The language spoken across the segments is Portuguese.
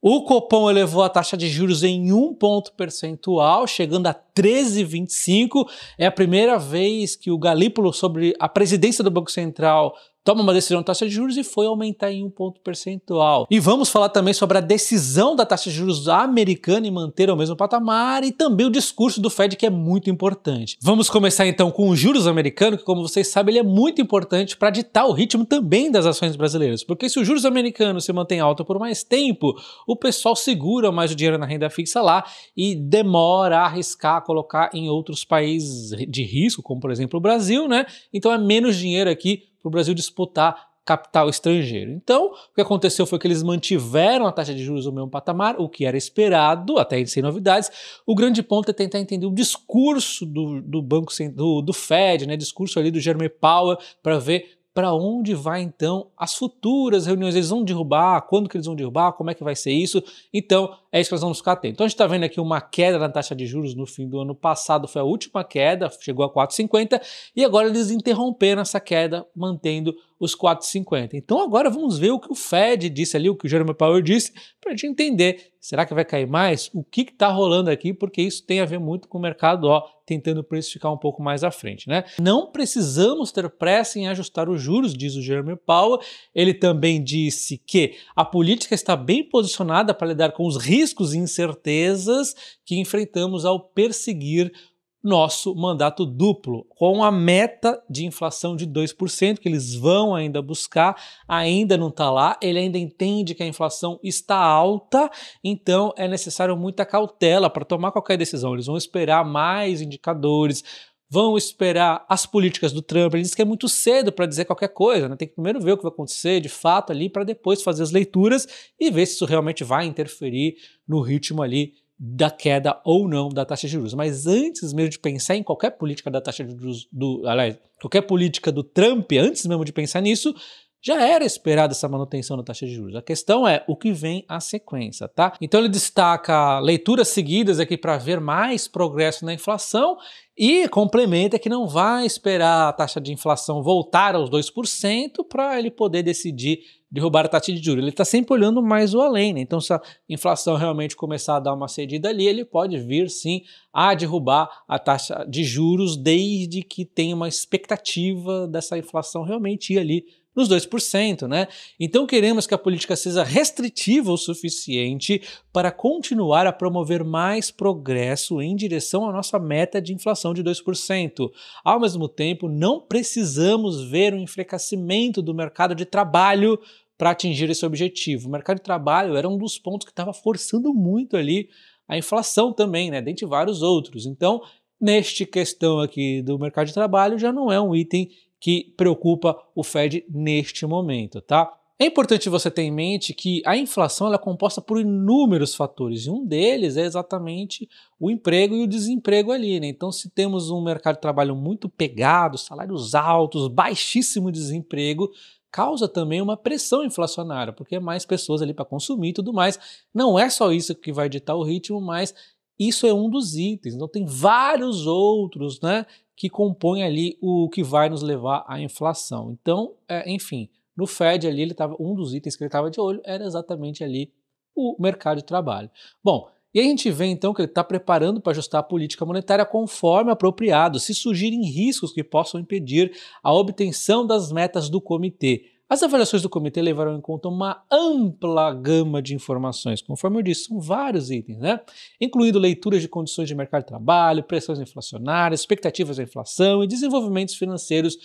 O Copom elevou a taxa de juros em 1 ponto percentual, chegando a 13,25. É a primeira vez que o Galípolo, sobre a presidência do Banco Central, toma uma decisão de taxa de juros e foi aumentar em 1 ponto percentual. E vamos falar também sobre a decisão da taxa de juros americana em manter o mesmo patamar e também o discurso do Fed, que é muito importante. Vamos começar então com os juros americanos, que, como vocês sabem, ele é muito importante para ditar o ritmo também das ações brasileiras, porque se os juros americanos se mantêm altos por mais tempo, o pessoal segura mais o dinheiro na renda fixa lá e demora a arriscar, colocar em outros países de risco, como por exemplo o Brasil, né? Então é menos dinheiro aqui para o Brasil disputar capital estrangeiro. Então, o que aconteceu foi que eles mantiveram a taxa de juros no mesmo patamar, o que era esperado, até sem novidades. O grande ponto é tentar entender o discurso do Banco do Fed, né? Discurso ali do Jerome Powell, para ver para onde vai então as futuras reuniões. Eles vão derrubar, quando que eles vão derrubar, como é que vai ser isso. Então é isso que nós vamos ficar atentos. Então a gente está vendo aqui uma queda na taxa de juros no fim do ano passado, foi a última queda, chegou a 4,50 e agora eles interromperam essa queda, mantendo os 4,50. Então agora vamos ver o que o Fed disse ali, o que o Jerome Powell disse, para a gente entender, será que vai cair mais? O que está rolando aqui? Porque isso tem a ver muito com o mercado, tentando precificar um pouco mais à frente, né? Não precisamos ter pressa em ajustar os juros, diz o Jerome Powell. Ele também disse que a política está bem posicionada para lidar com os riscos e incertezas que enfrentamos ao perseguir nosso mandato duplo, com a meta de inflação de 2%, que eles vão ainda buscar, ainda não está lá, ele ainda entende que a inflação está alta, então é necessário muita cautela para tomar qualquer decisão. Eles vão esperar mais indicadores, vão esperar as políticas do Trump. Ele diz que é muito cedo para dizer qualquer coisa, né? Tem que primeiro ver o que vai acontecer de fato ali, para depois fazer as leituras e ver se isso realmente vai interferir no ritmo ali da queda ou não da taxa de juros. Mas antes mesmo de pensar em qualquer política da taxa de juros, qualquer política do Trump, antes mesmo de pensar nisso, já era esperada essa manutenção da taxa de juros. A questão é o que vem à sequência, tá? Então ele destaca leituras seguidas aqui para ver mais progresso na inflação e complementa que não vai esperar a taxa de inflação voltar aos 2% para ele poder decidir derrubar a taxa de juros. Ele está sempre olhando mais o além, né? Então se a inflação realmente começar a dar uma cedida ali, ele pode vir sim a derrubar a taxa de juros, desde que tenha uma expectativa dessa inflação realmente ir ali nos 2%, né? Então queremos que a política seja restritiva o suficiente para continuar a promover mais progresso em direção à nossa meta de inflação de 2%. Ao mesmo tempo, não precisamos ver um enfraquecimento do mercado de trabalho para atingir esse objetivo. O mercado de trabalho era um dos pontos que estava forçando muito ali a inflação também, né? Dentre vários outros. Então, neste questão aqui do mercado de trabalho, já não é um item que preocupa o Fed neste momento, tá? É importante você ter em mente que a inflação ela é composta por inúmeros fatores, e um deles é exatamente o emprego e o desemprego ali, né? Então, se temos um mercado de trabalho muito pegado, salários altos, baixíssimo desemprego, causa também uma pressão inflacionária, porque é mais pessoas ali para consumir e tudo mais. Não é só isso que vai ditar o ritmo, mas isso é um dos itens. Então, tem vários outros, né, que compõem ali o que vai nos levar à inflação. Então, enfim, no Fed ali, um dos itens que ele estava de olho era exatamente ali o mercado de trabalho. Bom, e a gente vê então que ele está preparando para ajustar a política monetária conforme apropriado, se surgirem riscos que possam impedir a obtenção das metas do comitê. As avaliações do comitê levaram em conta uma ampla gama de informações, conforme eu disse, são vários itens, né? Incluindo leituras de condições de mercado de trabalho, pressões inflacionárias, expectativas da inflação e desenvolvimentos financeiros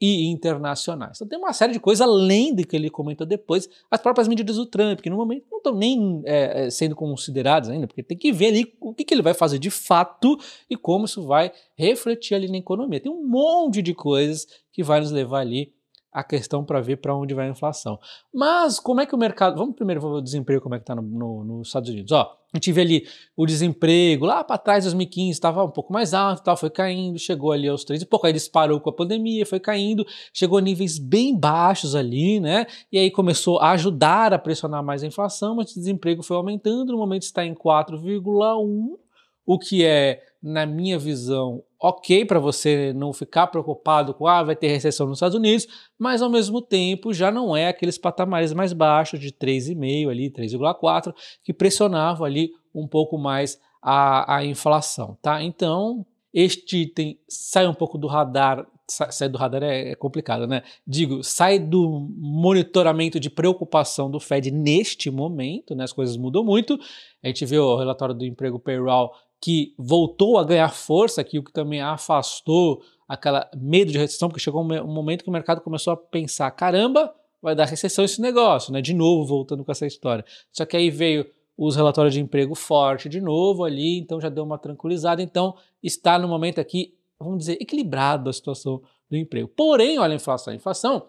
e internacionais. Então tem uma série de coisas além do que ele comentou depois, as próprias medidas do Trump, que no momento não estão nem sendo consideradas ainda, porque tem que ver ali o que ele vai fazer de fato e como isso vai refletir ali na economia. Tem um monte de coisas que vai nos levar ali a questão para ver para onde vai a inflação. Mas como é que o mercado... Vamos primeiro ver o desemprego, como é que está nos Estados Unidos. A gente vê ali o desemprego, lá para trás, 2015, estava um pouco mais alto, foi caindo, chegou ali aos 3 e pouco, aí disparou com a pandemia, foi caindo, chegou a níveis bem baixos ali, né? E aí começou a ajudar a pressionar mais a inflação, mas o desemprego foi aumentando, no momento está em 4,1, o que é, na minha visão, ok para você não ficar preocupado com vai ter recessão nos Estados Unidos, mas ao mesmo tempo já não é aqueles patamares mais baixos de 3,5 ali, 3,4, que pressionavam ali um pouco mais a inflação, tá? Então, este item sai um pouco do radar. Sai do radar é complicado, né? Digo, sai do monitoramento de preocupação do Fed neste momento, né? As coisas mudam muito. A gente vê o relatório do emprego payroll que voltou a ganhar força aqui, o que também afastou aquela medo de recessão, porque chegou um momento que o mercado começou a pensar, caramba, vai dar recessão esse negócio, né? De novo, voltando com essa história. Só que aí veio os relatórios de emprego forte de novo ali, então já deu uma tranquilizada. Então está no momento aqui, vamos dizer, equilibrado a situação do emprego. Porém, olha a inflação,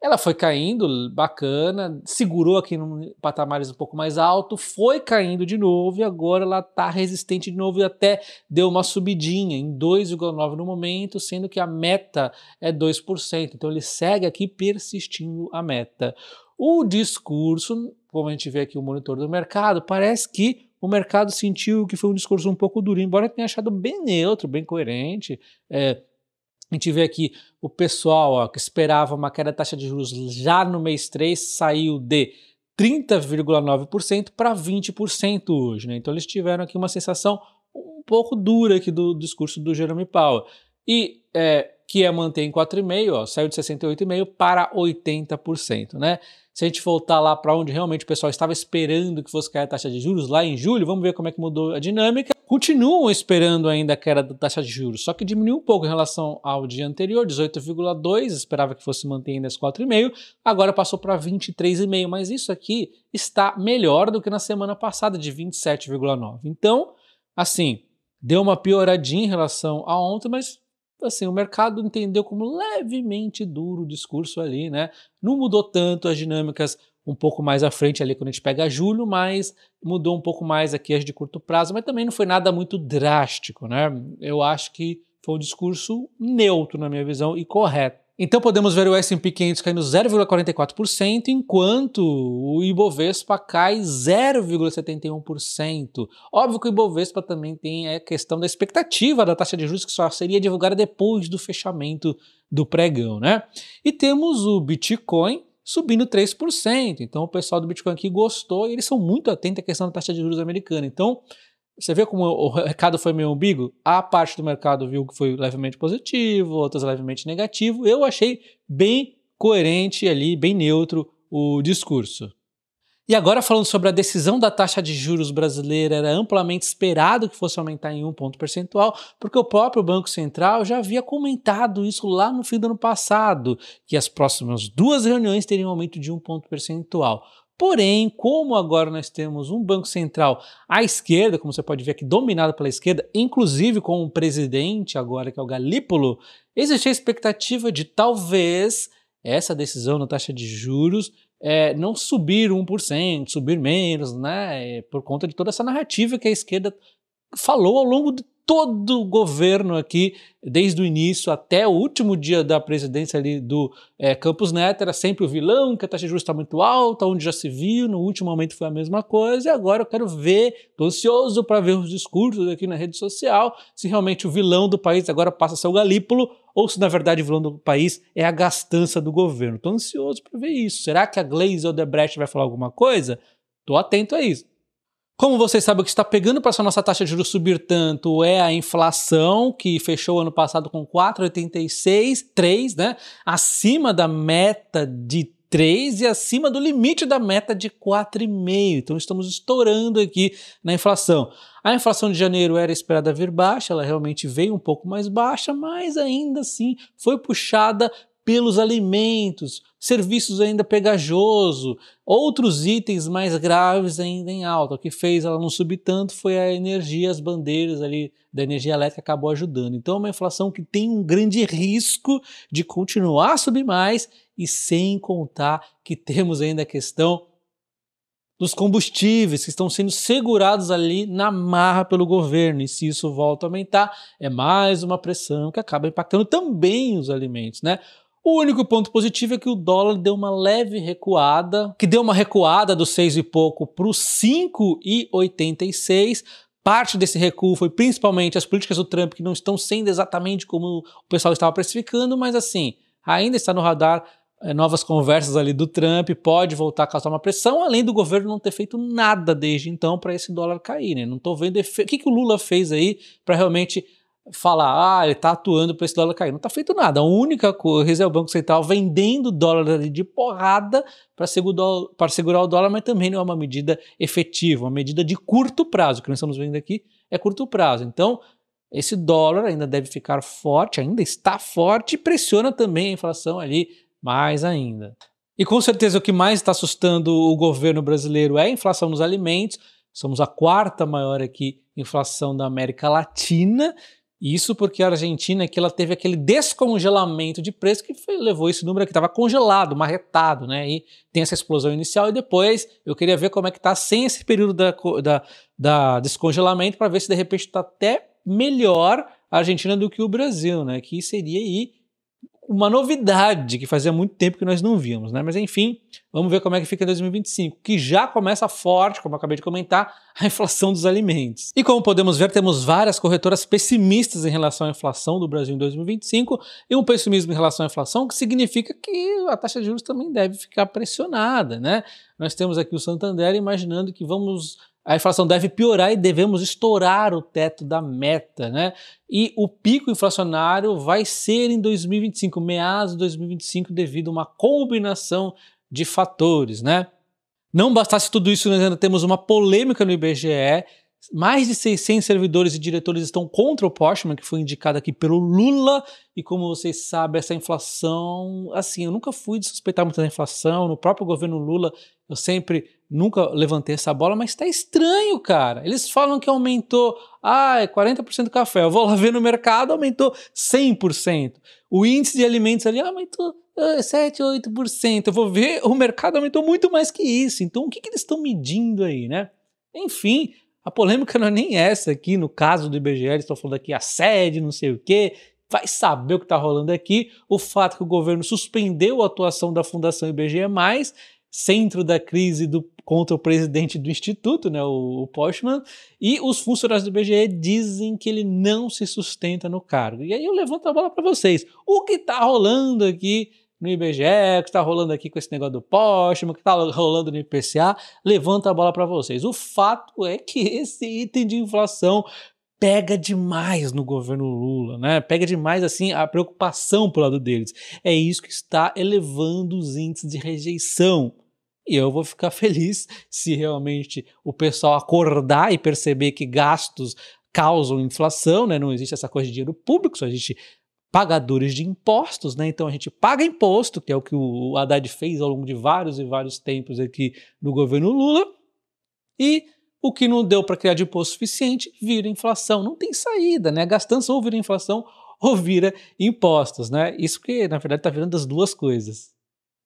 ela foi caindo, bacana, segurou aqui em patamares um pouco mais alto, foi caindo de novo e agora ela está resistente de novo e até deu uma subidinha em 2,9 no momento, sendo que a meta é 2%. Então ele segue aqui persistindo a meta. O discurso, como a gente vê aqui o monitor do mercado, parece que o mercado sentiu que foi um discurso um pouco duro, embora tenha achado bem neutro, bem coerente. A gente vê aqui o pessoal que esperava uma queda da taxa de juros já no mês 3, saiu de 30,9% para 20% hoje, né? Então eles tiveram aqui uma sensação um pouco dura aqui do discurso do Jerome Powell. E que manter em 4,5%, saiu de 68,5% para 80%, né? Se a gente voltar lá para onde realmente o pessoal estava esperando que fosse cair a taxa de juros, lá em julho, vamos ver como é que mudou a dinâmica. Continuam esperando ainda a queda da taxa de juros, só que diminuiu um pouco em relação ao dia anterior, 18,2%, esperava que fosse manter ainda as 4,5%, agora passou para 23,5%, mas isso aqui está melhor do que na semana passada, de 27,9%. Então, assim, deu uma pioradinha em relação a ontem, mas assim, o mercado entendeu como levemente duro o discurso ali, né? Não mudou tanto as dinâmicas um pouco mais à frente ali quando a gente pega julho, mas mudou um pouco mais aqui as de curto prazo, mas também não foi nada muito drástico, né? Eu acho que foi um discurso neutro na minha visão e correto. Então podemos ver o S&P 500 caindo 0,44%, enquanto o Ibovespa cai 0,71%. Óbvio que o Ibovespa também tem a questão da expectativa da taxa de juros, que só seria divulgada depois do fechamento do pregão, né? E temos o Bitcoin subindo 3%. Então o pessoal do Bitcoin aqui gostou e eles são muito atentos à questão da taxa de juros americana. Então, você vê como o recado foi meio ambíguo? A parte do mercado viu que foi levemente positivo, outras levemente negativo. Eu achei bem coerente ali, bem neutro o discurso. E agora falando sobre a decisão da taxa de juros brasileira, era amplamente esperado que fosse aumentar em 1 ponto percentual, porque o próprio Banco Central já havia comentado isso lá no fim do ano passado, que as próximas 2 reuniões teriam um aumento de 1 ponto percentual. Porém, como agora nós temos um Banco Central à esquerda, como você pode ver aqui, dominado pela esquerda, inclusive com um presidente agora, que é o Galípolo, existe a expectativa de talvez essa decisão na taxa de juros não subir 1%, subir menos, né? Por conta de toda essa narrativa que a esquerda falou ao longo de todo o governo aqui, desde o início até o último dia da presidência ali do Campos Neto, era sempre o vilão, que a taxa de juros está muito alta, onde já se viu, no último momento foi a mesma coisa, e agora eu quero ver, estou ansioso para ver os discursos aqui na rede social, se realmente o vilão do país agora passa a ser o Galípolo, ou se na verdade o vilão do país é a gastança do governo. Estou ansioso para ver isso. Será que a Glaze Odebrecht vai falar alguma coisa? Estou atento a isso. Como vocês sabem, o que está pegando para essa nossa taxa de juros subir tanto é a inflação, que fechou ano passado com 4,86, 3, né? Acima da meta de 3 e acima do limite da meta de 4,5. Então estamos estourando aqui na inflação. A inflação de janeiro era esperada vir baixa, ela realmente veio um pouco mais baixa, mas ainda assim foi puxada pelos alimentos, serviços ainda pegajoso, outros itens mais graves ainda em alta. O que fez ela não subir tanto foi a energia, as bandeiras ali da energia elétrica acabou ajudando. Então é uma inflação que tem um grande risco de continuar a subir mais, e sem contar que temos ainda a questão dos combustíveis que estão sendo segurados ali na marra pelo governo, e se isso volta a aumentar, é mais uma pressão que acaba impactando também os alimentos, né? O único ponto positivo é que o dólar deu uma leve recuada, que deu uma recuada dos 6 e pouco para os 5,86, Parte desse recuo foi principalmente as políticas do Trump, que não estão sendo exatamente como o pessoal estava precificando, mas assim, ainda está no radar novas conversas ali do Trump, pode voltar a causar uma pressão, além do governo não ter feito nada desde então para esse dólar cair, né? Não estou vendo o que o Lula fez aí para realmente falar, ele está atuando para esse dólar cair. Não está feito nada. A única coisa é o Banco Central vendendo dólar ali de porrada para segurar o dólar, mas também não é uma medida efetiva, uma medida de curto prazo. O que nós estamos vendo aqui é curto prazo. Então, esse dólar ainda deve ficar forte, ainda está forte e pressiona também a inflação ali mais ainda. E com certeza o que mais está assustando o governo brasileiro é a inflação nos alimentos. Somos a quarta maior aqui inflação da América Latina. Isso porque a Argentina ela teve aquele descongelamento de preço que levou esse número aqui, estava congelado, marretado, né? E tem essa explosão inicial e depois eu queria ver como é que está sem esse período da descongelamento para ver se de repente está até melhor a Argentina do que o Brasil, né? Que seria aí uma novidade que fazia muito tempo que nós não víamos, né? Mas enfim, vamos ver como é que fica em 2025, que já começa forte, como eu acabei de comentar, a inflação dos alimentos. E como podemos ver, temos várias corretoras pessimistas em relação à inflação do Brasil em 2025 e um pessimismo em relação à inflação que significa que a taxa de juros também deve ficar pressionada, né? Nós temos aqui o Santander imaginando que a inflação deve piorar e devemos estourar o teto da meta, né? E o pico inflacionário vai ser em 2025, meados de 2025, devido a uma combinação de fatores, né? Não bastasse tudo isso, nós ainda temos uma polêmica no IBGE. Mais de 600 servidores e diretores estão contra o Postman, que foi indicado aqui pelo Lula. E como vocês sabem, essa inflação, assim, eu nunca fui de suspeitar muito da inflação. No próprio governo Lula, eu nunca levantei essa bola, mas tá estranho, cara. Eles falam que aumentou, 40% do café. Eu vou lá ver no mercado, aumentou 100%. O índice de alimentos ali aumentou 7, 8%. Eu vou ver, o mercado aumentou muito mais que isso. Então, o que eles estão medindo aí, né? Enfim, a polêmica não é nem essa aqui, no caso do IBGE, eles estão falando aqui assédio, não sei o quê. Vai saber o que está rolando aqui. O fato que o governo suspendeu a atuação da Fundação IBGE+, centro da crise contra o presidente do Instituto, né, o Postman, e os funcionários do IBGE dizem que ele não se sustenta no cargo. E aí eu levanto a bola para vocês. O que está rolando aqui no IBGE, o que está rolando aqui com esse negócio do Postman, o que está rolando no IPCA, levanta a bola para vocês. O fato é que esse item de inflação pega demais no governo Lula, né? Pega demais, assim, a preocupação pro lado deles. É isso que está elevando os índices de rejeição. E eu vou ficar feliz se realmente o pessoal acordar e perceber que gastos causam inflação, né? Não existe essa coisa de dinheiro público, só existe pagadores de impostos, né? Então a gente paga imposto, que é o que o Haddad fez ao longo de vários e vários tempos aqui no governo Lula, e o que não deu para criar de imposto suficiente vira inflação. Não tem saída, né? Gastança ou vira inflação ou vira impostos, né? Isso que, na verdade, está virando as duas coisas.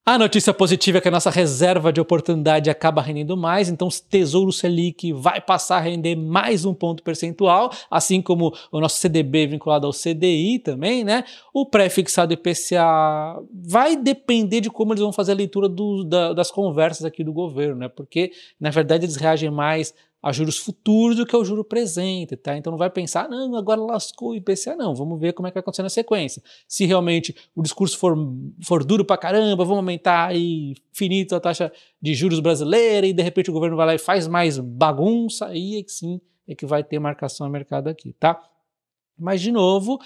A notícia positiva é que a nossa reserva de oportunidade acaba rendendo mais, então o Tesouro Selic vai passar a render mais um ponto percentual, assim como o nosso CDB vinculado ao CDI também, né? O pré-fixado IPCA vai depender de como eles vão fazer a leitura das conversas aqui do governo, né? Porque, na verdade, eles reagem mais a juros futuros do que ao juro presente, tá? Então não vai pensar, não, agora lascou o IPCA, não. Vamos ver como é que vai acontecer na sequência. Se realmente o discurso for duro pra caramba, vamos aumentar aí infinito a taxa de juros brasileira e de repente o governo vai lá e faz mais bagunça, aí é que sim, é que vai ter marcação a mercado aqui, tá? Mas, de novo,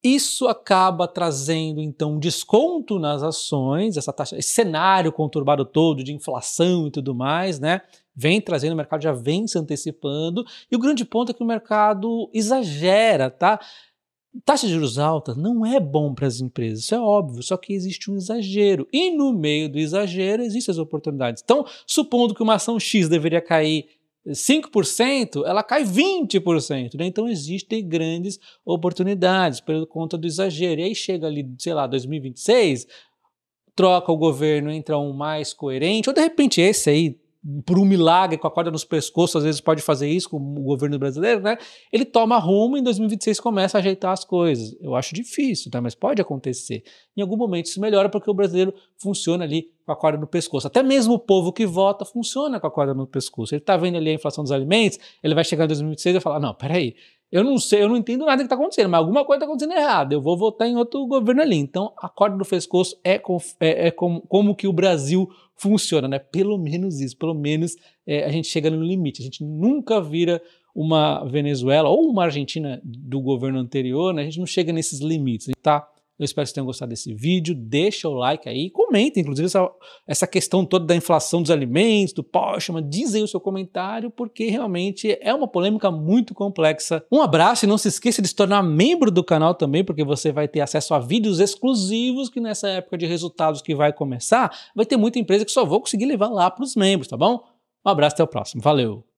isso acaba trazendo, então, um desconto nas ações, esse cenário conturbado todo de inflação e tudo mais, né? Vem trazendo, o mercado já vem se antecipando, e o grande ponto é que o mercado exagera, tá? Taxa de juros alta não é bom para as empresas, isso é óbvio, só que existe um exagero, e no meio do exagero existem as oportunidades. Então, supondo que uma ação X deveria cair 5%, ela cai 20%, né? Então existem grandes oportunidades por conta do exagero. E aí chega ali, sei lá, 2026, troca o governo, entra um mais coerente, ou de repente esse aí por um milagre, com a corda nos pescoços, às vezes pode fazer isso com o governo brasileiro, né? Ele toma rumo e em 2026 começa a ajeitar as coisas. Eu acho difícil, tá? Mas pode acontecer. Em algum momento isso melhora porque o brasileiro funciona ali com a corda no pescoço. Até mesmo o povo que vota funciona com a corda no pescoço. Ele tá vendo ali a inflação dos alimentos, ele vai chegar em 2026 e vai falar, não, peraí, eu não sei, eu não entendo nada que está acontecendo, mas alguma coisa está acontecendo errada, eu vou votar em outro governo ali. Então, a corda no pescoço é como que o Brasil funciona, né? Pelo menos isso, pelo menos a gente chega no limite. A gente nunca vira uma Venezuela ou uma Argentina do governo anterior, né? A gente não chega nesses limites, tá? Eu espero que vocês tenham gostado desse vídeo, deixa o like aí, comenta, inclusive essa questão toda da inflação dos alimentos, do Postman, diz aí o seu comentário, porque realmente é uma polêmica muito complexa. Um abraço e não se esqueça de se tornar membro do canal também, porque você vai ter acesso a vídeos exclusivos que nessa época de resultados que vai começar, vai ter muita empresa que só vou conseguir levar lá para os membros, tá bom? Um abraço, até o próximo, valeu!